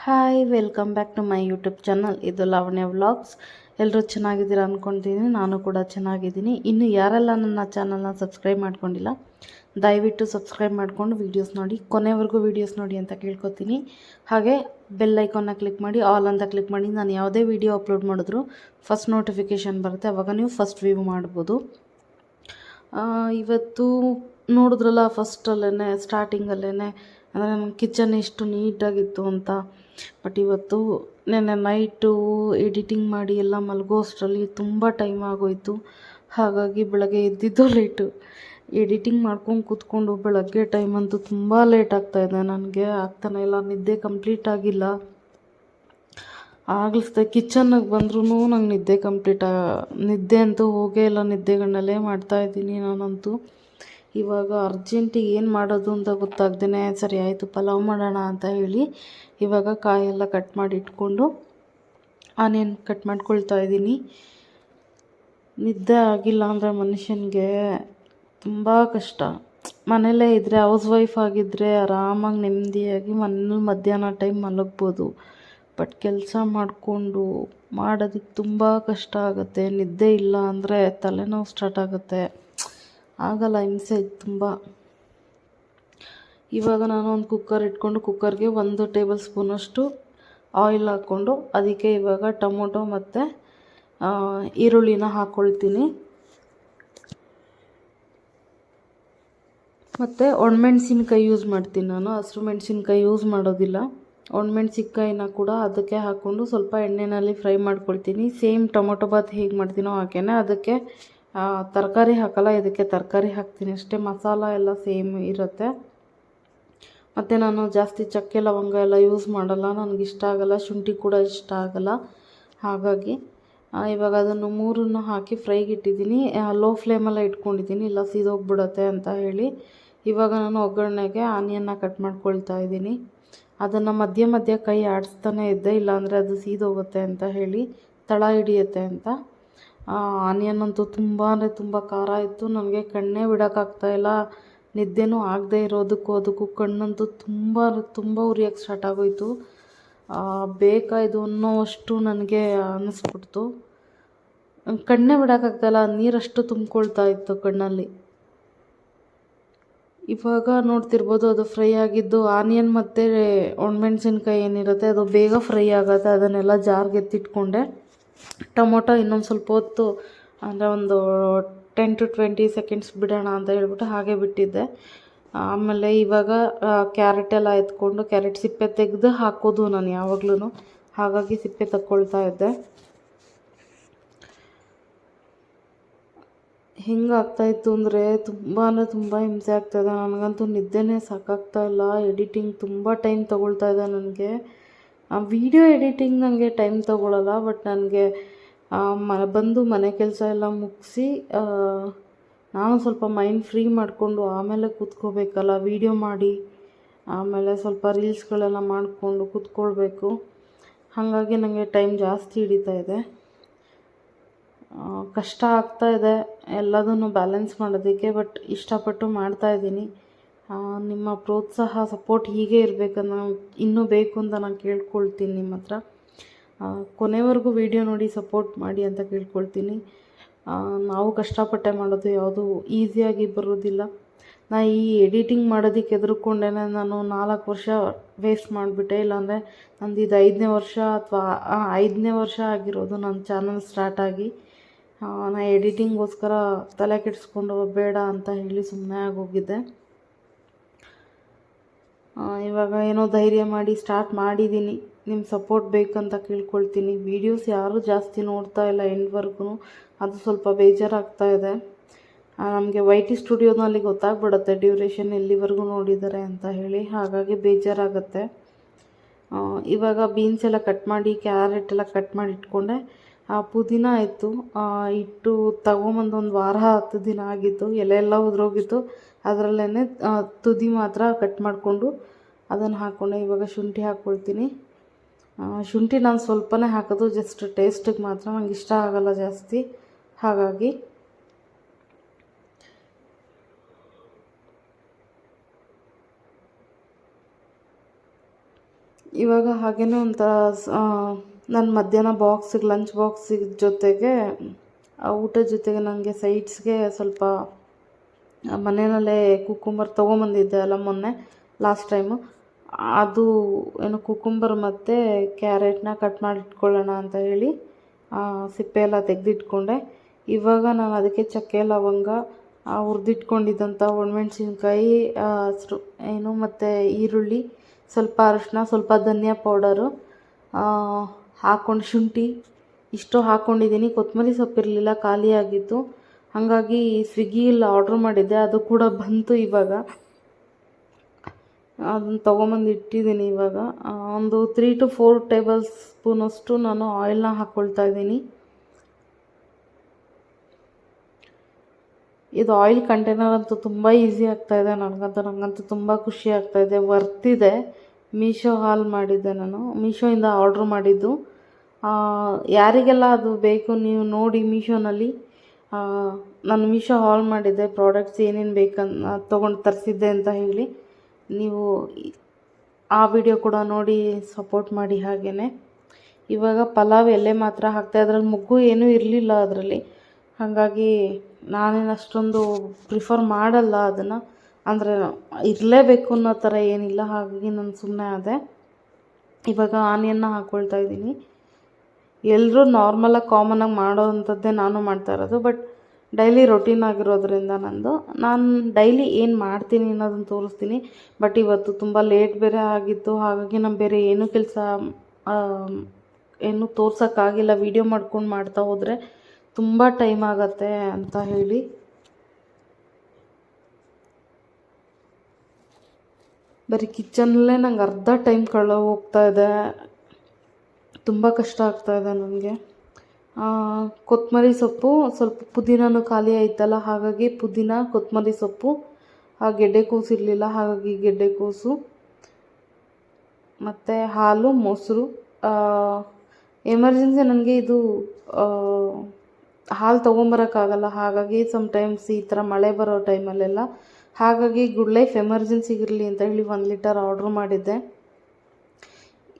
Hi, welcome back to my YouTube channel. ಇದು Lavanya vlogs. ಎಲ್ಲರೂ ಚೆನ್ನಾಗಿದ್ದೀರಾ ಅಂದ್ಕೊಳ್ತೀನಿ. ನಾನು ಕೂಡ ಚೆನ್ನಾಗಿದ್ದೀನಿ. ಇನ್ನು ಯಾರೆಲ್ಲ ನನ್ನ ಚಾನಲ್ನ ಸಬ್ಸ್ಕ್ರೈಬ್ ಮಾಡ್ಕೊಂಡಿಲ್ಲ, ದಯವಿಟ್ಟು ಸಬ್ಸ್ಕ್ರೈಬ್ ಮಾಡಿಕೊಂಡು ವೀಡಿಯೋಸ್ ನೋಡಿ, ಕೊನೆವರೆಗೂ ವೀಡಿಯೋಸ್ ನೋಡಿ ಅಂತ ಕೇಳ್ಕೊತೀನಿ. ಹಾಗೆ ಬೆಲ್ ಐಕಾನ್ನ ಕ್ಲಿಕ್ ಮಾಡಿ, ಆಲ್ ಅಂತ ಕ್ಲಿಕ್ ಮಾಡಿ. ನಾನು ಯಾವುದೇ ವೀಡಿಯೋ ಅಪ್ಲೋಡ್ ಮಾಡಿದ್ರು ಫಸ್ಟ್ ನೋಟಿಫಿಕೇಷನ್ ಬರುತ್ತೆ, ಆವಾಗ ನೀವು ಫಸ್ಟ್ ವ್ಯೂ ಮಾಡ್ಬೋದು. ಇವತ್ತು ನೋಡಿದ್ರಲ್ಲ, ಫಸ್ಟಲ್ಲೇ ಸ್ಟಾರ್ಟಿಂಗಲ್ಲೇ ಅಂದರೆ ನಮ್ಮ ಕಿಚನ್ ಎಷ್ಟು ನೀಟಾಗಿತ್ತು ಅಂತ. ಬಟ್ ಇವತ್ತು ನೆನ್ನೆ ನೈಟು ಎಡಿಟಿಂಗ್ ಮಾಡಿ ಎಲ್ಲ ಮಲಗೋ ಅಷ್ಟರಲ್ಲಿ ತುಂಬ ಟೈಮ್ ಆಗೋಯಿತು. ಹಾಗಾಗಿ ಬೆಳಗ್ಗೆ ಎದ್ದಿದ್ದು ಲೇಟು. ಎಡಿಟಿಂಗ್ ಮಾಡ್ಕೊಂಡು ಕೂತ್ಕೊಂಡು ಬೆಳಗ್ಗೆ ಟೈಮ್ ಅಂತೂ ತುಂಬ ಲೇಟ್ ಆಗ್ತಾಯಿದೆ. ನನಗೆ ಆಗ್ತಾನೆ ಇಲ್ಲ, ನಿದ್ದೆ ಕಂಪ್ಲೀಟ್ ಆಗಿಲ್ಲ. ಆಗಿಸ್ದೆ ಕಿಚನ್ನಿಗೆ ಬಂದ್ರೂ ನಂಗೆ ನಿದ್ದೆ ಅಂತೂ ಹೋಗೇ ಇಲ್ಲ. ನಿದ್ದೆಗಣ್ಣಲ್ಲೇ ಮಾಡ್ತಾಯಿದ್ದೀನಿ ನಾನಂತೂ. ಇವಾಗ ಅರ್ಜೆಂಟಿಗೆ ಏನು ಮಾಡೋದು ಅಂತ ಗೊತ್ತಾಗ್ದೇ, ಸರಿ ಆಯಿತು ಪಲಾವ್ ಮಾಡೋಣ ಅಂತ ಹೇಳಿ ಇವಾಗ ಕಾಯೆಲ್ಲ ಕಟ್ ಮಾಡಿ ಇಟ್ಕೊಂಡು ಆನಿಯನ್ ಕಟ್ ಮಾಡ್ಕೊಳ್ತಾ ಇದ್ದೀನಿ. ನಿದ್ದೆ ಆಗಿಲ್ಲ ಅಂದರೆ ಮನುಷ್ಯನಿಗೆ ತುಂಬ ಕಷ್ಟ. ಮನೇಲೇ ಇದ್ದರೆ, ಹೌಸ್ ವೈಫ್ ಆಗಿದ್ದರೆ ಆರಾಮಾಗಿ ನೆಮ್ಮದಿಯಾಗಿ ಮನೇಲಿ ಮಧ್ಯಾಹ್ನ ಟೈಮ್ ಮಲಗ್ಬೋದು. ಬಟ್ ಕೆಲಸ ಮಾಡಿಕೊಂಡು ಮಾಡೋದಕ್ಕೆ ತುಂಬ ಕಷ್ಟ ಆಗುತ್ತೆ. ನಿದ್ದೆ ಇಲ್ಲ ಅಂದರೆ ತಲೆನೋವು ಸ್ಟಾರ್ಟ್ ಆಗುತ್ತೆ, ಆಗಲ್ಲ, ಹಿಂಸೆ ತುಂಬ. ಇವಾಗ ನಾನು ಒಂದು ಕುಕ್ಕರ್ ಇಟ್ಕೊಂಡು ಕುಕ್ಕರ್ಗೆ 1 ಟೇಬಲ್ ಸ್ಪೂನಷ್ಟು ಆಯಿಲ್ ಹಾಕ್ಕೊಂಡು ಅದಕ್ಕೆ ಇವಾಗ ಟೊಮೊಟೊ ಮತ್ತು ಈರುಳ್ಳಿನ ಹಾಕ್ಕೊಳ್ತೀನಿ. ಮತ್ತು ಒಣಮೆಣ್ಸಿನ್ಕಾಯಿ ಯೂಸ್ ಮಾಡ್ತೀನಿ ನಾನು, ಹಸಿರು ಮೆಣಸಿನ್ಕಾಯಿ ಯೂಸ್ ಮಾಡೋದಿಲ್ಲ. ಒಣಮೆಣ್ಸಿನ್ಕಾಯಿನ ಕೂಡ ಅದಕ್ಕೆ ಹಾಕ್ಕೊಂಡು ಸ್ವಲ್ಪ ಎಣ್ಣೆಯಲ್ಲಿ ಫ್ರೈ ಮಾಡ್ಕೊಳ್ತೀನಿ. ಸೇಮ್ ಟೊಮೊಟೊ ಬಾತ್ ಹೇಗೆ ಮಾಡ್ತೀನೋ ಹಾಗೇನೆ. ಅದಕ್ಕೆ ತರಕಾರಿ ಹಾಕಲ್ಲ, ಇದಕ್ಕೆ ತರಕಾರಿ ಹಾಕ್ತೀನಿ ಅಷ್ಟೇ. ಮಸಾಲ ಎಲ್ಲ ಸೇಮ್ ಇರುತ್ತೆ. ಮತ್ತು ನಾನು ಜಾಸ್ತಿ ಚಕ್ಕೆ ಲವಂಗ ಎಲ್ಲ ಯೂಸ್ ಮಾಡಲ್ಲ, ನನಗಿಷ್ಟ ಆಗಲ್ಲ. ಶುಂಠಿ ಕೂಡ ಇಷ್ಟ ಆಗಲ್ಲ. ಹಾಗಾಗಿ ಇವಾಗ ಅದನ್ನು 3 ಹಾಕಿ ಫ್ರೈಗೆ ಇಟ್ಟಿದ್ದೀನಿ. ಲೋ ಫ್ಲೇಮಲ್ಲೇ ಇಟ್ಕೊಂಡಿದ್ದೀನಿ, ಇಲ್ಲ ಸೀದೋಗ್ಬಿಡುತ್ತೆ ಅಂತ ಹೇಳಿ. ಇವಾಗ ನಾನು ಒಗ್ಗರಣೆಗೆ ಆನಿಯನ್ನ ಕಟ್ ಮಾಡ್ಕೊಳ್ತಾ ಇದ್ದೀನಿ. ಅದನ್ನು ಮಧ್ಯೆ ಕೈ ಆಡಿಸ್ತಾನೆ ಇದ್ದೆ, ಇಲ್ಲಾಂದರೆ ಅದು ಸೀದೋಗುತ್ತೆ ಅಂತ ಹೇಳಿ, ತಳ ಹಿಡಿಯುತ್ತೆ ಅಂತ. ಆನಿಯನ್ ಅಂತೂ ತುಂಬ ಅಂದರೆ ತುಂಬ ಖಾರ ಇತ್ತು. ನನಗೆ ಕಣ್ಣೇ ಬಿಡೋಕ್ಕಾಗ್ತಾಯಿಲ್ಲ. ನಿದ್ದೆನೂ ಆಗದೆ ಇರೋದಕ್ಕೂ ಅದಕ್ಕೂ ಕಣ್ಣಂತೂ ತುಂಬ ಉರಿಯೋಕ್ಕೆ ಸ್ಟಾರ್ಟ್ ಆಗೋಯಿತು. ಬೇಕಾಯಿತು ಅನ್ನೋವಷ್ಟು ನನಗೆ ಅನ್ನಿಸ್ಬಿಡ್ತು. ಕಣ್ಣೇ ಬಿಡೋಕ್ಕಾಗ್ತಾಯಿಲ್ಲ, ನೀರಷ್ಟು ತುಂಬಿಕೊಳ್ತಾ ಇತ್ತು ಕಣ್ಣಲ್ಲಿ. ಇವಾಗ ನೋಡ್ತಿರ್ಬೋದು, ಅದು ಫ್ರೈ ಆಗಿದ್ದು ಆನಿಯನ್ ಮತ್ತು ಒಣಮೆಣ್ಸಿನ್ಕಾಯಿ ಏನಿರುತ್ತೆ ಅದು ಬೇಗ ಫ್ರೈ ಆಗುತ್ತೆ. ಅದನ್ನೆಲ್ಲ ಜಾರ್ಗೆ ಎತ್ತಿಟ್ಕೊಂಡೆ. ಟೊಮೊಟೊ ಇನ್ನೊಂದು ಸ್ವಲ್ಪ ಹೊತ್ತು ಅಂದರೆ ಒಂದು 10 to 20 ಸೆಕೆಂಡ್ಸ್ ಬಿಡೋಣ ಅಂತ ಹೇಳ್ಬಿಟ್ಟು ಹಾಗೆ ಬಿಟ್ಟಿದ್ದೆ. ಆಮೇಲೆ ಇವಾಗ ಕ್ಯಾರೆಟ್ ಎಲ್ಲ ಎತ್ಕೊಂಡು, ಕ್ಯಾರೆಟ್ ಸಿಪ್ಪೆ ತೆಗೆದು ಹಾಕೋದು ನಾನು ಯಾವಾಗ್ಲೂ, ಹಾಗಾಗಿ ಸಿಪ್ಪೆ ತಗೊಳ್ತಾ ಇದ್ದೆ. ಹೆಂಗಾಗ್ತಾಯಿತ್ತು ಅಂದರೆ ತುಂಬ ಹಿಂಸೆ ಆಗ್ತಾಯಿದೆ. ನನಗಂತೂ ನಿದ್ದೆನೇ ಸಾಕಾಗ್ತಾಯಿಲ್ಲ. ಎಡಿಟಿಂಗ್ ತುಂಬ ಟೈಮ್ ತೊಗೊಳ್ತಾ ಇದೆ ನನಗೆ. ವೀಡಿಯೋ ಎಡಿಟಿಂಗ್ ನನಗೆ ಟೈಮ್ ತೊಗೊಳ್ಳಲ್ಲ. ಬಟ್ ನನಗೆ ಬಂದು ಮನೆ ಕೆಲಸ ಎಲ್ಲ ಮುಗಿಸಿ ನಾನು ಸ್ವಲ್ಪ ಮೈಂಡ್ ಫ್ರೀ ಮಾಡಿಕೊಂಡು ಆಮೇಲೆ ಕೂತ್ಕೋಬೇಕಲ್ಲ, ವೀಡಿಯೋ ಮಾಡಿ ಆಮೇಲೆ ಸ್ವಲ್ಪ ರೀಲ್ಸ್ಗಳೆಲ್ಲ ಮಾಡಿಕೊಂಡು ಕೂತ್ಕೊಳ್ಬೇಕು. ಹಾಗಾಗಿ ನನಗೆ ಟೈಮ್ ಜಾಸ್ತಿ ಹಿಡಿತಾ ಇದೆ. ಕಷ್ಟ ಆಗ್ತಾಯಿದೆ ಎಲ್ಲದನ್ನು ಬ್ಯಾಲೆನ್ಸ್ ಮಾಡೋದಕ್ಕೆ. ಬಟ್ ಇಷ್ಟಪಟ್ಟು ಮಾಡ್ತಾಯಿದ್ದೀನಿ. ನಿಮ್ಮ ಪ್ರೋತ್ಸಾಹ, ಸಪೋರ್ಟ್ ಹೀಗೆ ಇರಬೇಕನ್ನ ಇನ್ನೂ ಬೇಕು ಅಂತ ನಾನು ಕೇಳ್ಕೊಳ್ತೀನಿ ನಿಮ್ಮ ಹತ್ರ. ಕೊನೆವರೆಗೂ ವೀಡಿಯೋ ನೋಡಿ ಸಪೋರ್ಟ್ ಮಾಡಿ ಅಂತ ಕೇಳ್ಕೊಳ್ತೀನಿ. ನಾವು ಕಷ್ಟಪಟ್ಟೆ ಮಾಡೋದು ಯಾವುದು ಈಸಿಯಾಗಿ ಬರೋದಿಲ್ಲ. ಈ ಎಡಿಟಿಂಗ್ ಮಾಡೋದಕ್ಕೆ ಹೆದರ್ಕೊಂಡೇ ನಾನು 4 ವರ್ಷ ವೇಸ್ಟ್ ಮಾಡಿಬಿಟ್ಟೆ. ಇಲ್ಲಾಂದರೆ ನಂದು ಇದು 5ನೇ ವರ್ಷ ಅಥವಾ 5ನೇ ವರ್ಷ ಆಗಿರೋದು ನನ್ನ ಚಾನಲ್ ಸ್ಟಾರ್ಟ್ ಆಗಿ. ನಾನು ಎಡಿಟಿಂಗ್ಗೋಸ್ಕರ ತಲೆ ಕೆಡಿಸ್ಕೊಂಡು ಬೇಡ ಅಂತ ಹೇಳಿ ಸುಮ್ಮನೆ ಆಗೋಗಿದ್ದೆ. ಇವಾಗ ಏನೋ ಧೈರ್ಯ ಮಾಡಿ ಸ್ಟಾರ್ಟ್ ಮಾಡಿದ್ದೀನಿ. ನಿಮ್ಮ ಸಪೋರ್ಟ್ ಬೇಕಂತ ಕೇಳ್ಕೊಳ್ತೀನಿ. ವೀಡಿಯೋಸ್ ಯಾರೂ ಜಾಸ್ತಿ ನೋಡ್ತಾ ಇಲ್ಲ ಎಂಡ್ವರೆಗೂ, ಅದು ಸ್ವಲ್ಪ ಬೇಜಾರಾಗ್ತಾ ಇದೆ. ನಮಗೆ YT ಸ್ಟುಡಿಯೋನಲ್ಲಿ ಗೊತ್ತಾಗ್ಬಿಡುತ್ತೆ ಡ್ಯೂರೇಷನ್ ಎಲ್ಲಿವರೆಗೂ ನೋಡಿದ್ದಾರೆ ಅಂತ ಹೇಳಿ, ಹಾಗಾಗಿ ಬೇಜಾರಾಗುತ್ತೆ. ಇವಾಗ ಬೀನ್ಸ್ ಎಲ್ಲ ಕಟ್ ಮಾಡಿ, ಕ್ಯಾರೆಟ್ ಎಲ್ಲ ಕಟ್ ಮಾಡಿ ಇಟ್ಕೊಂಡೆ. ಪುದೀನ ಇತ್ತು, ಇಟ್ಟು ತಗೊಂಬಂದು 1 ವಾರ 10 ದಿನ ಆಗಿತ್ತು. ಎಲೆ ಎಲ್ಲ ಉದುರೋಗಿತ್ತು. ಅದರಲ್ಲೇ ತುದಿ ಮಾತ್ರ ಕಟ್ ಮಾಡಿಕೊಂಡು ಅದನ್ನು ಹಾಕ್ಕೊಂಡೆ. ಇವಾಗ ಶುಂಠಿ ಹಾಕ್ಕೊಳ್ತೀನಿ. ಶುಂಠಿ ನಾನು ಸ್ವಲ್ಪನೇ ಹಾಕೋದು, ಜಸ್ಟ್ ಟೇಸ್ಟಿಗೆ ಮಾತ್ರ, ನಂಗೆ ಇಷ್ಟ ಆಗಲ್ಲ ಜಾಸ್ತಿ. ಹಾಗಾಗಿ ಇವಾಗ ಹಾಗೇನೇ ಒಂಥರ ನನ್ನ ಮಧ್ಯಾಹ್ನ ಬಾಕ್ಸಿಗೆ ಲಂಚ್ ಬಾಕ್ಸಿಗೆ ಜೊತೆಗೆ ಊಟದ ಜೊತೆಗೆ ನನಗೆ ಸೈಡ್ಸ್ಗೆ ಸ್ವಲ್ಪ ಮನೆಯಲ್ಲೇ ಕುಕ್ಕುಂಬರ್ ತೊಗೊಂಬಂದಿದ್ದೆ ಅಲ್ಲ ಮೊನ್ನೆ ಲಾಸ್ಟ್ ಟೈಮು, ಅದು ಏನು ಕುಕ್ಕುಂಬರ್ ಮತ್ತು ಕ್ಯಾರೆಟ್ನ ಕಟ್ ಮಾಡಿ ಇಟ್ಕೊಳ್ಳೋಣ ಅಂತ ಹೇಳಿ ಸಿಪ್ಪೆ ಎಲ್ಲ ತೆಗೆದಿಟ್ಕೊಂಡೆ. ಇವಾಗ ನಾನು ಅದಕ್ಕೆ ಚಕ್ಕೆ ಲವಂಗ ಹುರಿದಿಟ್ಕೊಂಡಿದ್ದಂಥ ಒಣಮೆಣ್ಸಿನ್ಕಾಯಿ ಏನು ಮತ್ತು ಈರುಳ್ಳಿ, ಸ್ವಲ್ಪ ಅರಿಶಿನ, ಸ್ವಲ್ಪ ಧನಿಯಾ ಪೌಡರು ಹಾಕ್ಕೊಂಡು ಶುಂಠಿ ಇಷ್ಟು ಹಾಕ್ಕೊಂಡಿದ್ದೀನಿ. ಕೊತ್ತಂಬರಿ ಸೊಪ್ಪಿರಲಿಲ್ಲ, ಖಾಲಿಯಾಗಿತ್ತು. ಹಾಗಾಗಿ ಸ್ವಿಗ್ಗಿಯಲ್ಲಿ ಆರ್ಡ್ರ್ ಮಾಡಿದ್ದೆ, ಅದು ಕೂಡ ಬಂತು. ಇವಾಗ ಅದನ್ನು ತೊಗೊಂಬಂದು ಇಟ್ಟಿದ್ದೀನಿ. ಇವಾಗ ಒಂದು 3 to 4 ಟೇಬಲ್ ಸ್ಪೂನಷ್ಟು ನಾನು ಆಯಿಲ್ನ ಹಾಕ್ಕೊಳ್ತಾ ಇದ್ದೀನಿ. ಇದು ಆಯಿಲ್ ಕಂಟೈನರ್ ಅಂತೂ ತುಂಬ ಈಸಿ ಆಗ್ತಾಯಿದೆ ನನಗಂತೂ ತುಂಬ ಖುಷಿ ಆಗ್ತಾಯಿದೆ. ವರ್ತಿದೆ. ಮೀಶೋ ಹಾಲ್ ಮಾಡಿದ್ದೆ, ನಾನು ಮೀಶೋಯಿಂದ ಆರ್ಡ್ರ್ ಮಾಡಿದ್ದು. ಯಾರಿಗೆಲ್ಲ ಅದು ಬೇಕು ನೀವು ನೋಡಿ ಮೀಶೋನಲ್ಲಿ ನಾನು ಮೀಶೋ ಹಾಲ್ ಮಾಡಿದ್ದೆ, ಪ್ರಾಡಕ್ಟ್ಸ್ ಏನೇನು ಬೇಕನ್ನ ತೊಗೊಂಡು ತರಿಸಿದ್ದೆ ಅಂತ ಹೇಳಿ. ನೀವು ಆ ವಿಡಿಯೋ ಕೂಡ ನೋಡಿ ಸಪೋರ್ಟ್ ಮಾಡಿ. ಹಾಗೆಯೇ ಇವಾಗ ಪಲಾವ್ ಎಲೆ ಮಾತ್ರ ಹಾಕ್ತೆ, ಅದರಲ್ಲಿ ಮುಗ್ಗು ಏನೂ ಇರಲಿಲ್ಲ ಅದರಲ್ಲಿ. ಹಾಗಾಗಿ ನಾನೇನು ಅಷ್ಟೊಂದು ಪ್ರಿಫರ್ ಮಾಡಲ್ಲ ಅದನ್ನು, ಅಂದರೆ ಇರಲೇಬೇಕು ಅನ್ನೋ ಥರ ಏನಿಲ್ಲ. ಹಾಗಾಗಿ ನಾನು ಸುಮ್ಮನೆ ಆದೆ. ಇವಾಗ ಆನಿಯನ್ನ ಹಾಕ್ಕೊಳ್ತಾ ಇದ್ದೀನಿ. ಎಲ್ಲರೂ ನಾರ್ಮಲಾಗಿ ಕಾಮನಾಗಿ ಮಾಡೋವಂಥದ್ದೇ ನಾನು ಮಾಡ್ತಾ ಇರೋದು, ಬಟ್ ಡೈಲಿ ರೊಟೀನ್ ಆಗಿರೋದ್ರಿಂದ ನಾನು ಡೈಲಿ ಏನು ಮಾಡ್ತೀನಿ ಅನ್ನೋದನ್ನು ತೋರಿಸ್ತೀನಿ. ಬಟ್ ಇವತ್ತು ತುಂಬ ಲೇಟ್ ಬೇರೆ ಆಗಿತ್ತು, ಹಾಗಾಗಿ ನಾನು ಬೇರೆ ಏನೂ ಕೆಲಸ ಏನೂ ತೋರ್ಸೋಕ್ಕಾಗಿಲ್ಲ. ವೀಡಿಯೋ ಮಾಡ್ಕೊಂಡು ಮಾಡ್ತಾ ಹೋದರೆ ತುಂಬ ಟೈಮ್ ಆಗತ್ತೆ ಅಂತ ಹೇಳಿ ಬರೀ ಕಿಚನಲ್ಲೇ ನಂಗೆ ಅರ್ಧ ಟೈಮ್ ಹೋಗ್ತಾ ಇದೆ. ತುಂಬ ಕಷ್ಟ ಆಗ್ತಾಯಿದೆ ನನಗೆ. ಕೊತ್ತಂಬರಿ ಸೊಪ್ಪು, ಸ್ವಲ್ಪ ಪುದೀನೂ ಖಾಲಿ ಆಯ್ತಲ್ಲ, ಹಾಗಾಗಿ ಪುದೀನ, ಕೊತ್ತಂಬರಿ ಸೊಪ್ಪು, ಗೆಡ್ಡೆಕೋಸು ಇರಲಿಲ್ಲ, ಹಾಗಾಗಿ ಗೆಡ್ಡೆಕೋಸು ಮತ್ತು ಹಾಲು, ಮೊಸರು. ಎಮರ್ಜೆನ್ಸಿ ನನಗೆ ಇದು ಹಾಲು ತೊಗೊಂಬರೋಕ್ಕಾಗಲ್ಲ, ಹಾಗಾಗಿ ಸಮ್ಟೈಮ್ಸ್ ಈ ಥರ ಮಳೆ ಬರೋ ಟೈಮಲ್ಲೆಲ್ಲ, ಹಾಗಾಗಿ ಗುಡ್ ಲೈಫ್ ಎಮರ್ಜೆನ್ಸಿಗಿರಲಿ ಅಂತ ಹೇಳಿ 1 ಲೀಟರ್ ಆರ್ಡ್ರ್ ಮಾಡಿದ್ದೆ.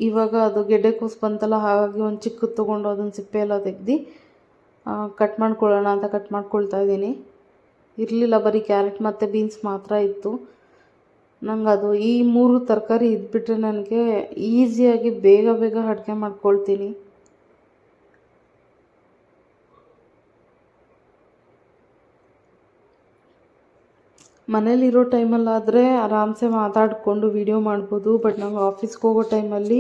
ಇವಾಗ ಅದು ಗೆಡ್ಡೆಕೋಸು ಬಂತಲ್ಲ, ಹಾಗಾಗಿ ಒಂದು ಚಿಕ್ಕದು ತೊಗೊಂಡು ಅದನ್ನು ಸಿಪ್ಪೆ ಎಲ್ಲ ತೆಗ್ದು ಕಟ್ ಮಾಡ್ಕೊಳ್ಳೋಣ ಅಂತ ಕಟ್ ಮಾಡ್ಕೊಳ್ತಾ ಇದ್ದೀನಿ. ಇರಲಿಲ್ಲ, ಬರೀ ಕ್ಯಾರೆಟ್ ಮತ್ತು ಬೀನ್ಸ್ ಮಾತ್ರ ಇತ್ತು. ನಂಗೆ ಅದು ಈ 3 ತರಕಾರಿ ಇದ್ಬಿಟ್ರೆ ನನಗೆ ಈಸಿಯಾಗಿ ಬೇಗ ಅಡುಗೆ ಮಾಡ್ಕೊಳ್ತೀನಿ. ಮನೇಲಿರೋ ಟೈಮಲ್ಲಾದರೆ ಆರಾಮ್ಸೆ ಮಾತಾಡಿಕೊಂಡು ವೀಡಿಯೋ ಮಾಡ್ಬೋದು. ಬಟ್ ನಂಗೆ ಆಫೀಸ್ಗೆ ಹೋಗೋ ಟೈಮಲ್ಲಿ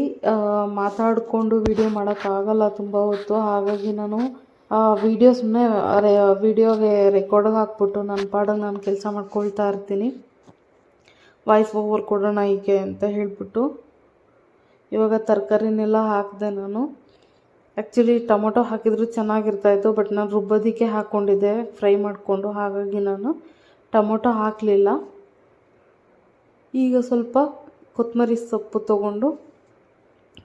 ಮಾತಾಡಿಕೊಂಡು ವೀಡಿಯೋ ಮಾಡೋಕ್ಕಾಗಲ್ಲ ತುಂಬ ಹೊತ್ತು. ಹಾಗಾಗಿ ನಾನು ವೀಡಿಯೋ ಸುಮ್ಮನೆ ವೀಡಿಯೋಗೆ ರೆಕಾರ್ಡಿಗೆ ಹಾಕ್ಬಿಟ್ಟು ನನ್ನ ಪಾಡಿಗೆ ನಾನು ಕೆಲಸ ಮಾಡ್ಕೊಳ್ತಾ ಇರ್ತೀನಿ. ವಾಯ್ಸ್ ಓವರ್ ಕೊಡೋಣ ಹೀಗೆ ಅಂತ ಹೇಳಿಬಿಟ್ಟು. ಇವಾಗ ತರಕಾರಿನೆಲ್ಲ ಹಾಕಿದೆ ನಾನು. ಆ್ಯಕ್ಚುಲಿ ಟೊಮೊಟೊ ಹಾಕಿದರೂ ಚೆನ್ನಾಗಿರ್ತಾಯಿತ್ತು, ಬಟ್ ನಾನು ರುಬ್ಬೋದಕ್ಕೆ ಹಾಕ್ಕೊಂಡಿದ್ದೆ ಫ್ರೈ ಮಾಡಿಕೊಂಡು, ಹಾಗಾಗಿ ನಾನು ಟೊಮೊಟೊ ಹಾಕಲಿಲ್ಲ. ಈಗ ಸ್ವಲ್ಪ ಕೊತ್ತಂಬರಿ ಸೊಪ್ಪು ತೊಗೊಂಡು,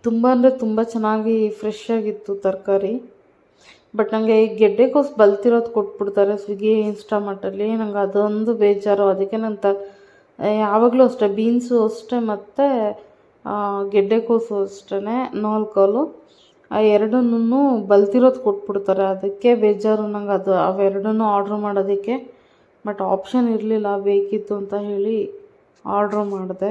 ತುಂಬ ಅಂದರೆ ತುಂಬ ಚೆನ್ನಾಗಿ ಫ್ರೆಶ್ ಆಗಿತ್ತು ತರಕಾರಿ. ಬಟ್ ನನಗೆ ಈ ಗೆಡ್ಡೆಕೋಸು ಬಲ್ತಿರೋದು ಕೊಟ್ಬಿಡ್ತಾರೆ ಸ್ವಿಗ್ಗಿ, ಇನ್ಸ್ಟಾಮಾರ್ಟಲ್ಲಿ. ನಂಗೆ ಅದೊಂದು ಬೇಜಾರು. ಅದಕ್ಕೆ ನಾನು ಯಾವಾಗಲೂ ಅಷ್ಟೇ, ಬೀನ್ಸು ಅಷ್ಟೇ ಮತ್ತು ಗೆಡ್ಡೆಕೋಸು ಅಷ್ಟೇ, 4 ಎರಡನ್ನೂ ಬಲ್ತಿರೋದು ಕೊಟ್ಬಿಡ್ತಾರೆ. ಅದಕ್ಕೆ ಬೇಜಾರು ನಂಗೆ ಅವೆರಡನ್ನೂ ಆರ್ಡ್ರ್ ಮಾಡೋದಕ್ಕೆ. ಬಟ್ ಆಪ್ಷನ್ ಇರಲಿಲ್ಲ, ಬೇಕಿತ್ತು ಅಂತ ಹೇಳಿ ಆರ್ಡ್ರ್ ಮಾಡಿದೆ.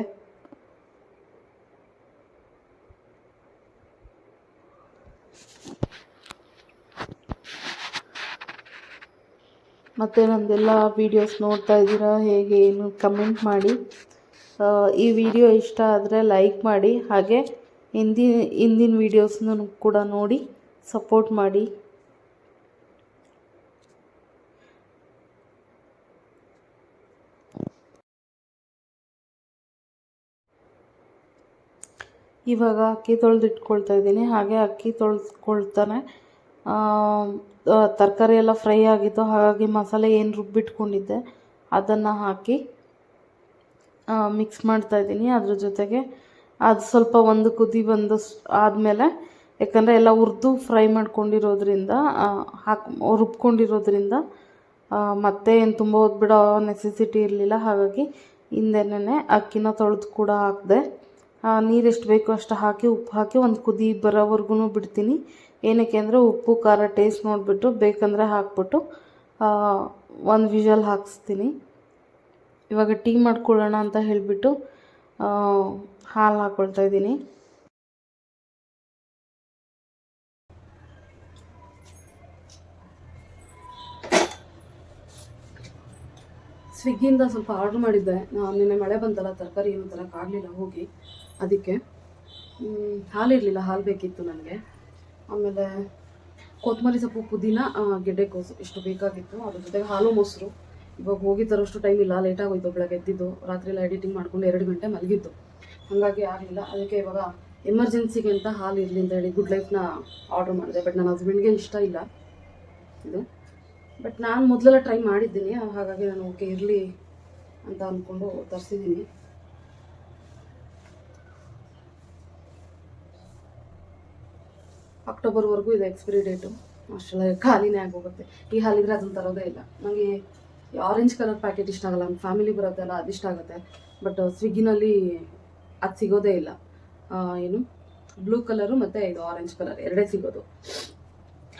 ಮತ್ತು ನಂದೆಲ್ಲ ವೀಡಿಯೋಸ್ ನೋಡ್ತಾ ಇದ್ದೀರಾ, ಹೇಗೆ ಏನು ಕಮೆಂಟ್ ಮಾಡಿ. ಈ ವಿಡಿಯೋ ಇಷ್ಟ ಆದರೆ ಲೈಕ್ ಮಾಡಿ, ಹಾಗೆ ಹಿಂದಿನ ವೀಡಿಯೋಸ್ನೂ ಕೂಡ ನೋಡಿ ಸಪೋರ್ಟ್ ಮಾಡಿ. ಇವಾಗ ಅಕ್ಕಿ ತೊಳೆದಿಟ್ಕೊಳ್ತಾ ಇದ್ದೀನಿ. ಹಾಗೆ ಅಕ್ಕಿ ತೊಳೆದ್ಕೊಳ್ತಾನೆ ತರಕಾರಿ ಎಲ್ಲ ಫ್ರೈ ಆಗಿತ್ತು, ಹಾಗಾಗಿ ಮಸಾಲೆ ಏನು ರುಬ್ಬಿಟ್ಕೊಂಡಿದ್ದೆ ಅದನ್ನು ಹಾಕಿ ಮಿಕ್ಸ್ ಮಾಡ್ತಾಯಿದ್ದೀನಿ. ಅದ್ರ ಜೊತೆಗೆ ಅದು ಸ್ವಲ್ಪ ಒಂದು ಕುದಿ ಆದಮೇಲೆ, ಯಾಕಂದರೆ ಎಲ್ಲ ಹುರಿದು ಫ್ರೈ ಮಾಡ್ಕೊಂಡಿರೋದ್ರಿಂದ ರುಬ್ಕೊಂಡಿರೋದ್ರಿಂದ ಮತ್ತೆ ಏನು ತುಂಬ ಹೊತ್ತು ಬಿಡೋ ನೆಸೆಸಿಟಿ ಇರಲಿಲ್ಲ. ಹಾಗಾಗಿ ಹಿಂದೆನೇ ಅಕ್ಕಿನ ತೊಳೆದು ಕೂಡ ಹಾಕಿದೆ. ನೀರು ಎಷ್ಟು ಬೇಕೋ ಅಷ್ಟು ಹಾಕಿ ಉಪ್ಪು ಹಾಕಿ ಒಂದು ಕುದಿ ಬರೋವರೆಗೂ ಬಿಡ್ತೀನಿ. ಏನಕ್ಕೆ ಅಂದರೆ ಉಪ್ಪು ಖಾರ ಟೇಸ್ಟ್ ನೋಡಿಬಿಟ್ಟು ಬೇಕಂದರೆ ಹಾಕ್ಬಿಟ್ಟು ಒಂದು ವಿಷಲ್ ಹಾಕಿಸ್ತೀನಿ. ಇವಾಗ ಟೀ ಮಾಡ್ಕೊಳ್ಳೋಣ ಅಂತ ಹೇಳಿಬಿಟ್ಟು ಹಾಲು ಹಾಕ್ಕೊಳ್ತಾ ಇದ್ದೀನಿ. ಸ್ವಿಗ್ಗಿಯಿಂದ ಸ್ವಲ್ಪ ಆರ್ಡ್ರ್ ಮಾಡಿದ್ದೆ. ನಿನ್ನೆ ಮಳೆ ಬಂತಲ್ಲ, ತರಕಾರಿ ಏನು ತರೋಕ್ಕಾಗಲಿಲ್ಲ ಹೋಗಿ, ಅದಕ್ಕೆ ಹಾಲಿರಲಿಲ್ಲ, ಹಾಲು ಬೇಕಿತ್ತು ನನಗೆ. ಆಮೇಲೆ ಕೊತ್ತಂಬರಿ ಸೊಪ್ಪು, ಪುದೀನ, ಗೆಡ್ಡೆಕೋಸು ಇಷ್ಟು ಬೇಕಾಗಿತ್ತು. ಅದ್ರ ಜೊತೆಗೆ ಹಾಲು ಮೊಸರು. ಇವಾಗ ಹೋಗಿ ತರೋಷ್ಟು ಟೈಮ್ ಇಲ್ಲ, ಲೇಟಾಗೋಯ್ತು. ಬೆಳಗ್ಗೆ ಎದ್ದಿದ್ದು ರಾತ್ರಿ ಎಲ್ಲ ಎಡಿಟಿಂಗ್ ಮಾಡ್ಕೊಂಡು 2 ಗಂಟೆ ಮಲಗಿದ್ದು, ಹಾಗಾಗಿ ಆಗಲಿಲ್ಲ. ಅದಕ್ಕೆ ಇವಾಗ ಎಮರ್ಜೆನ್ಸಿಗೆ ಅಂತ ಹಾಲು ಇರಲಿ ಅಂತ ಹೇಳಿ ಗುಡ್ ಲೈಫ್ನ ಆರ್ಡ್ರ್ ಮಾಡಿದೆ. ಬಟ್ ನನ್ನ ಹಸ್ಬೆಂಡ್ಗೆ ಇಷ್ಟ ಇಲ್ಲ ಇದು. ಬಟ್ ನಾನು ಮೊದಲೆಲ್ಲ ಟ್ರೈ ಮಾಡಿದ್ದೀನಿ, ಹಾಗಾಗಿ ನಾನು ಓಕೆ ಇರಲಿ ಅಂತ ಅಂದ್ಕೊಂಡು ತರಿಸಿದ್ದೀನಿ. ಅಕ್ಟೋಬರ್ವರೆಗೂ ಇದೆ ಎಕ್ಸ್ಪೈರಿ ಡೇಟು. ಅಷ್ಟೆಲ್ಲ ಖಾಲಿನೇ ಆಗೋಗುತ್ತೆ. ಈ ಹಾಲಿದ್ರೆ ಅದನ್ನು ತರೋದೇ ಇಲ್ಲ. ನನಗೆ ಆರೆಂಜ್ ಕಲರ್ ಪ್ಯಾಕೆಟ್ ಇಷ್ಟ ಆಗಲ್ಲ. ನಮ್ಮ ಫ್ಯಾಮಿಲಿ ಬರೋದಲ್ಲ, ಅದಿಷ್ಟ ಆಗುತ್ತೆ. ಬಟ್ ಸ್ವಿಗ್ಗಿನಲ್ಲಿ ಅದು ಸಿಗೋದೇ ಇಲ್ಲ. ಏನು ಬ್ಲೂ ಕಲರು ಮತ್ತು ಇದು ಆರೆಂಜ್ ಕಲರ್ ಎರಡೇ ಸಿಗೋದು.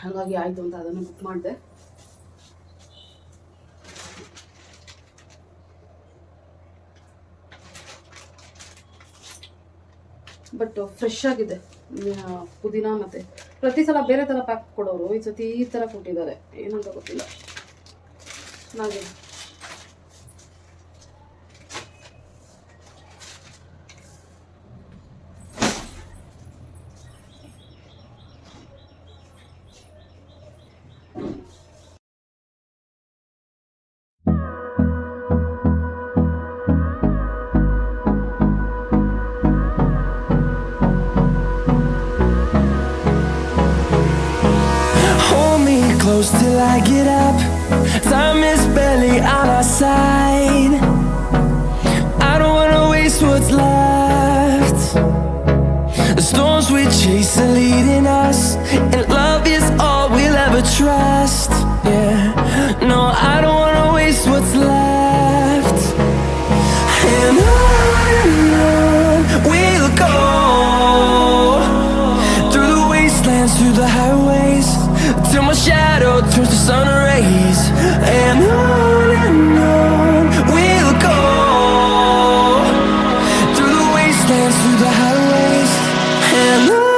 ಹಾಗಾಗಿ ಆಯಿತು ಅಂತ ಅದನ್ನು ಬುಕ್ ಮಾಡಿದೆ. ಬಟ್ ಫ್ರೆಶ್ ಆಗಿದೆ ಪುದೀನ. ಮತ್ತು ಪ್ರತಿ ಸಲ ಬೇರೆ ಥರ ಪ್ಯಾಕ್ ಕೊಡೋರು, ಈ ಸತಿ ಈ ಥರ ಕೊಟ್ಟಿದ್ದಾರೆ. ಏನಂತ ಗೊತ್ತಿಲ್ಲ. ಚೆನ್ನಾಗಿದೆ. Close till I get up. Time is barely on our side. I don't wanna waste what's left. The storms we chase are leading us, and love is all we'll ever trust. Yeah, no, I don't wanna waste what's left. And on we'll go, through the wastelands, through the highways, till my shadow turns to sun rays. And on we'll go, through the wastelands, through the highways. And on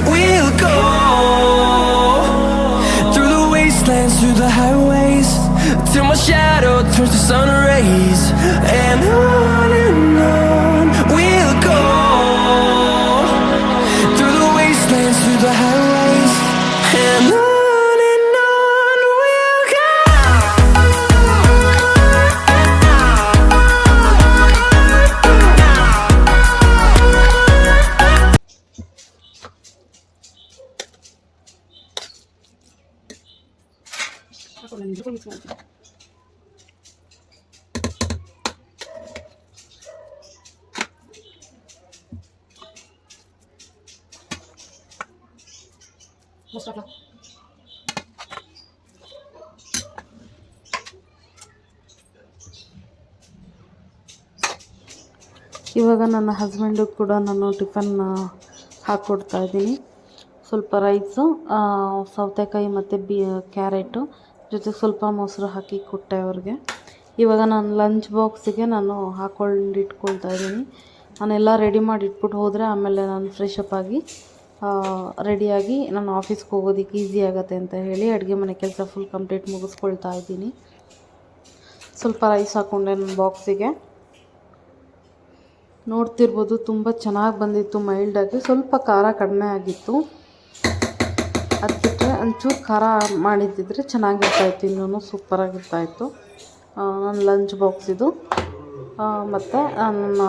we'll go. Through the highways, till my shadow turns to sun rays. And on we'll go, through the wastelands, through the highways. And on we'll go. ಇವಾಗ ನನ್ನ husband ಕೂಡ ನಾನು tiffin ಹಾಕ್ಕೊಡ್ತಾ ಇದ್ದೀನಿ. ಸ್ವಲ್ಪ rice, ಸೌತೆಕಾಯಿ ಮತ್ತು carrot ಜೊತೆಗೆ ಸ್ವಲ್ಪ ಮೊಸರು ಹಾಕಿ ಕೊಟ್ಟೆ ಅವ್ರಿಗೆ. ಇವಾಗ ನಾನು ಲಂಚ್ ಬಾಕ್ಸಿಗೆ ನಾನು ಹಾಕ್ಕೊಂಡು ಇಟ್ಕೊಳ್ತಾ ಇದ್ದೀನಿ. ನಾನೆಲ್ಲ ರೆಡಿ ಮಾಡಿ ಇಟ್ಬಿಟ್ಟು ಹೋದರೆ ಆಮೇಲೆ ನಾನು ಫ್ರೆಶ್ ಅಪ್ ಆಗಿ ರೆಡಿಯಾಗಿ ನಾನು ಆಫೀಸ್ಗೆ ಹೋಗೋದಕ್ಕೆ ಈಸಿ ಆಗುತ್ತೆ ಅಂತ ಹೇಳಿ ಅಡುಗೆ ಮನೆ ಕೆಲಸ ಫುಲ್ ಕಂಪ್ಲೀಟ್ ಮುಗಿಸ್ಕೊಳ್ತಾ ಇದ್ದೀನಿ. ಸ್ವಲ್ಪ ರೈಸ್ ಹಾಕ್ಕೊಂಡೆ ನನ್ನ ಬಾಕ್ಸಿಗೆ. ನೋಡ್ತಿರ್ಬೋದು ತುಂಬ ಚೆನ್ನಾಗಿ ಬಂದಿತ್ತು, ಮೈಲ್ಡಾಗಿ. ಸ್ವಲ್ಪ ಖಾರ ಕಡಿಮೆ ಆಗಿತ್ತು. ಅದು ಬಿಟ್ಟರೆ ಒಂಚೂರು ಖಾರ ಮಾಡಿದ್ದಿದ್ರೆ ಚೆನ್ನಾಗಿರ್ತಾಯಿತ್ತು, ಇನ್ನೂ ಸೂಪರಾಗಿರ್ತಾಯಿತ್ತು. ನನ್ನ ಲಂಚ್ ಬಾಕ್ಸ್ ಇದು. ಮತ್ತು ನನ್ನ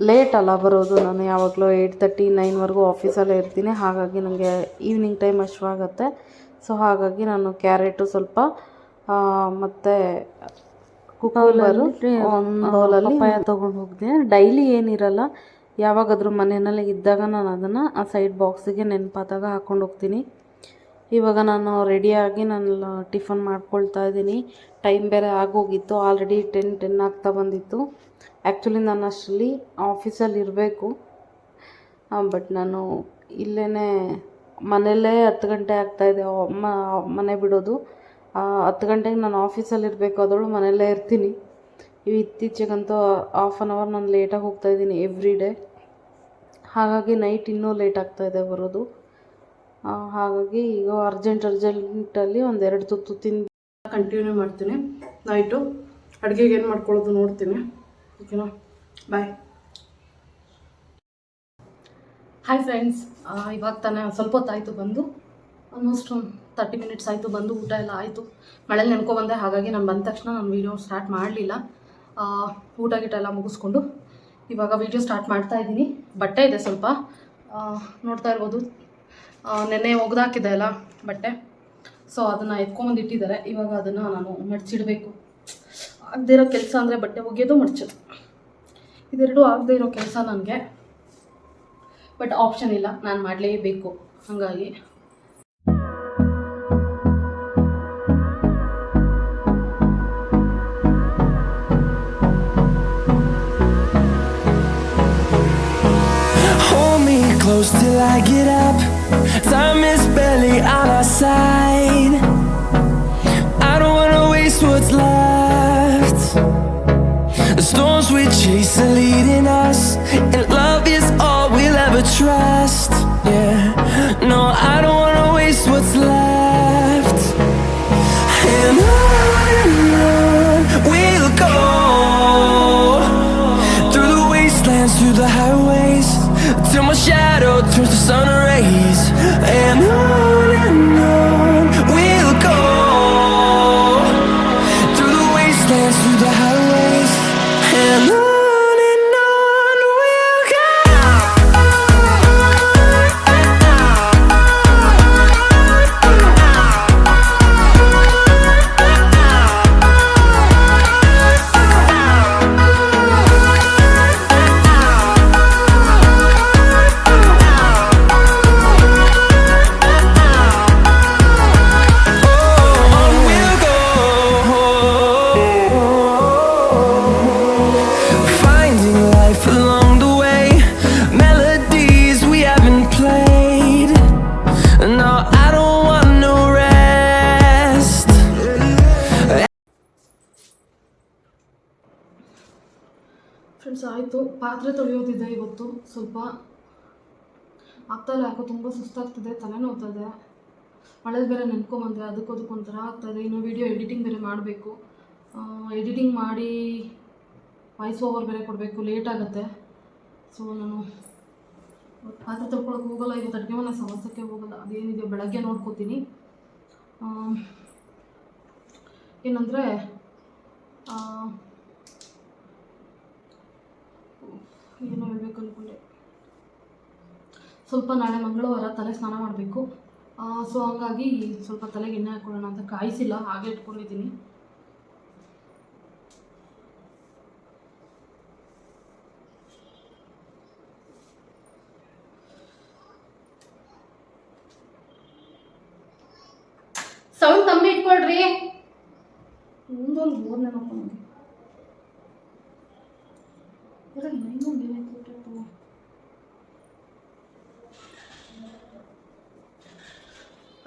ಲೇಟ್ ಅಲ್ಲ ಬರೋದು, ನಾನು ಯಾವಾಗಲೂ 8:30 9ವರೆಗೂ ಆಫೀಸಲ್ಲೇ ಇರ್ತೀನಿ. ಹಾಗಾಗಿ ನನಗೆ ಈವ್ನಿಂಗ್ ಟೈಮ್ ಅಶ್ವಾಗುತ್ತೆ. ಸೊ ಹಾಗಾಗಿ ನಾನು ಕ್ಯಾರೆಟು ಸ್ವಲ್ಪ ಮತ್ತು ಕುಕ್ಕುಂಬರು ಒಂದು ಬೌಲಲ್ಲಿ ಪಪ್ಪಾಯ ತೊಗೊಂಡು ಹೋಗಿದೆ. ಡೈಲಿ ಏನಿರಲ್ಲ, ಯಾವಾಗಾದರೂ ಮನೆಯಲ್ಲಿ ಇದ್ದಾಗ ನಾನು ಅದನ್ನು ಆ ಸೈಡ್ ಬಾಕ್ಸಿಗೆ ನೆನಪಾದಾಗ ಹಾಕ್ಕೊಂಡು ಹೋಗ್ತೀನಿ. ಇವಾಗ ನಾನು ರೆಡಿಯಾಗಿ ನಾನು ಟಿಫನ್ ಮಾಡ್ಕೊಳ್ತಾ ಇದ್ದೀನಿ. ಟೈಮ್ ಬೇರೆ ಆಗೋಗಿತ್ತು, ಆಲ್ರೆಡಿ 10 ಆಗ್ತಾ ಬಂದಿತ್ತು. ಆ್ಯಕ್ಚುಲಿ ನಾನು ಅಷ್ಟರಲ್ಲಿ ಆಫೀಸಲ್ಲಿ ಇರಬೇಕು, ಬಟ್ ನಾನು ಇಲ್ಲೇ ಮನೆಯಲ್ಲೇ 10 ಗಂಟೆ ಆಗ್ತಾಯಿದೆ ಮನೆ ಬಿಡೋದು. 10 ಗಂಟೆಗೆ ನಾನು ಆಫೀಸಲ್ಲಿ ಇರಬೇಕು, ಅದರೊಳು ಮನೆಯಲ್ಲೇ ಇರ್ತೀನಿ. ಇತ್ತೀಚೆಗಂತೂ ಹಾಫ್ ಆನ್ ಅವರ್ ನಾನು ಲೇಟಾಗಿ ಹೋಗ್ತಾಯಿದ್ದೀನಿ ಎವ್ರಿ ಡೇ. ಹಾಗಾಗಿ ನೈಟ್ ಇನ್ನೂ ಲೇಟ್ ಆಗ್ತಾಯಿದೆ ಬರೋದು. ಹಾಗಾಗಿ ಈಗ ಅರ್ಜೆಂಟಲ್ಲಿ 2 ತುತ್ತು ತಿಂದು ಕಂಟಿನ್ಯೂ ಮಾಡ್ತೀನಿ. ನೈಟು ಅಡುಗೆಗೆ ಏನು ಮಾಡ್ಕೊಳ್ಳೋದು ನೋಡ್ತೀನಿ. ಓಕೆನಾ, ಬಾಯ್. ಹಾಯ್ ಫ್ರೆಂಡ್ಸ್, ಇವಾಗ ತಾನೇ ಸ್ವಲ್ಪ ಹೊತ್ತಾಯಿತು ಬಂದು, ಆಲ್ಮೋಸ್ಟ್ ಒಂದು 30 ಮಿನಿಟ್ಸ್ ಆಯಿತು ಬಂದು. ಊಟ ಎಲ್ಲ ಆಯಿತು. ಮಳೇಲಿ ನೆನ್ಕೊಬಂದೆ, ಹಾಗಾಗಿ ನಾನು ಬಂದ ತಕ್ಷಣ ನಾನು ವೀಡಿಯೋ ಸ್ಟಾರ್ಟ್ ಮಾಡಲಿಲ್ಲ. ಊಟ ಗೀಟ ಎಲ್ಲ ಮುಗಿಸ್ಕೊಂಡು ಇವಾಗ ವೀಡಿಯೋ ಸ್ಟಾರ್ಟ್ ಮಾಡ್ತಾಯಿದ್ದೀನಿ. ಬಟ್ಟೆ ಇದೆ ಸ್ವಲ್ಪ, ನೋಡ್ತಾ ಇರ್ಬೋದು. ನೆನ್ನೆ ಒಗ್ದಾಕಿದೆ ಅಲ್ಲ ಬಟ್ಟೆ, ಸೊ ಅದನ್ನು ಎತ್ಕೊಂಬಂದು ಇಟ್ಟಿದ್ದಾರೆ. ಇವಾಗ ಅದನ್ನು ನಾನು ಮಡಚಿಡಬೇಕು. ಆಗದೇ ಇರೋ ಕೆಲಸ ಅಂದರೆ ಬಟ್ಟೆ ಒಗೆಯೋದು ಮಡಚೋದು, ಇದೆರಡು ಆಗದೇ ಇರೋ ಕೆಲಸ ನನಗೆ. ಬಟ್ ಆಪ್ಷನ್ ಇಲ್ಲ, ನಾನು ಮಾಡಲೇಬೇಕು. ಹಾಗಾಗಿ close till I get up. Time is barely on our side. I don't wanna waste what's left. The storms we chase are leading us, and love is all we'll ever trust. Yeah, no, I don't wanna waste what's left. And on we'll go, through the wastelands, through the highways, till my shadow turns to sun rays. And on we'll go, through the wastelands, through the highways. And on we'll go. Friends, ಆಯಿತು. ಪಾತ್ರೆ ತೊಳೆಯೋದಿದೆ ಇವತ್ತು. ಸ್ವಲ್ಪ ಆಗ್ತಾಯಿಲ್ಲ, ಯಾಕೋ ತುಂಬ ಸುಸ್ತಾಗ್ತಿದೆ, ತಲೆ ನೋವ್ತದೆ. ಮಳೇಲಿ ಬೇರೆ ನೆನ್ಕೊಂಬಂದರೆ ಅದಕ್ಕೊಂಥರ ಆಗ್ತಾಯಿದೆ. ಇನ್ನು ವೀಡಿಯೋ ಎಡಿಟಿಂಗ್ ಬೇರೆ ಮಾಡಬೇಕು. ಎಡಿಟಿಂಗ್ ಮಾಡಿ ವಾಯ್ಸ್ ಓವರ್ ಬೇರೆ ಕೊಡಬೇಕು, ಲೇಟ್ ಆಗುತ್ತೆ. ಸೊ ನಾನು ಪಾತ್ರೆ ತೊಳ್ಕೊಳಕ್ಕೆ ಹೋಗಲ್ಲ ಇವತ್ತು, ಅಡುಗೆ ಮನೆ ಸಮಸ್ಯೆಗೆ ಹೋಗಲ್ಲ. ಅದೇನಿದೆಯೋ ಬೆಳಗ್ಗೆ ನೋಡ್ಕೋತೀನಿ. ಏನಂದರೆ ಏನೋ ಹೇಳಬೇಕು ಅಂದ್ಕೊಂಡೆ. ಸ್ವಲ್ಪ ನಾಳೆ ಮಂಗಳವಾರ ತಲೆ ಸ್ನಾನ ಮಾಡಬೇಕು. ಸೊ ಹಂಗಾಗಿ ಸ್ವಲ್ಪ ತಲೆಗೆ ಎಣ್ಣೆ ಹಾಕ್ಕೊಳ್ಳೋಣ ಅಂತ ಕಾಯಿಸಿಲ್ಲ, ಹಾಗೆ ಇಟ್ಕೊಂಡಿದ್ದೀನಿ. ಸೌಂಡ್ ಕಮ್ಮಿ ಇಟ್ಕೊಳ್ರಿ. ಮುಂದೊಂದು ಬೋರ್ ನೆನಪು ನನಗೆ.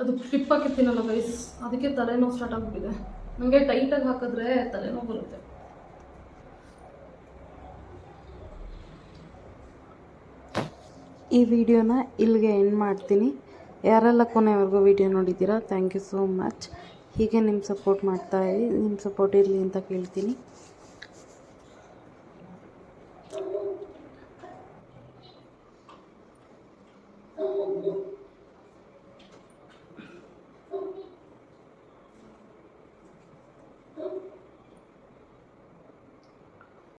ಅದು ಕ್ಲಿಪ್ ಹಾಕಿರ್ತೀನಲ್ಲ ಗೈಸ್, ಅದಕ್ಕೆ ತಲೆನೋವು ಸ್ಟಾರ್ಟ್ ಆಗಿಬಿಟ್ಟಿದೆ. ನನಗೆ ಟೈಟಾಗಿ ಹಾಕಿದ್ರೆ ತಲೆನೋವು ಬರುತ್ತೆ. ಈ ವಿಡಿಯೋನ ಇಲ್ಲಿಗೆ ಎಂಡ್ ಮಾಡ್ತೀನಿ. ಯಾರೆಲ್ಲ ಕೊನೆವರೆಗೂ ವಿಡಿಯೋ ನೋಡಿದ್ದೀರಾ ಥ್ಯಾಂಕ್ ಯು ಸೋ ಮಚ್. ಹೀಗೆ ನಿಮ್ಮ ಸಪೋರ್ಟ್ ಮಾಡ್ತಾಯಿರಿ, ನಿಮ್ಮ ಸಪೋರ್ಟ್ ಇರಲಿ ಅಂತ ಕೇಳ್ತೀನಿ.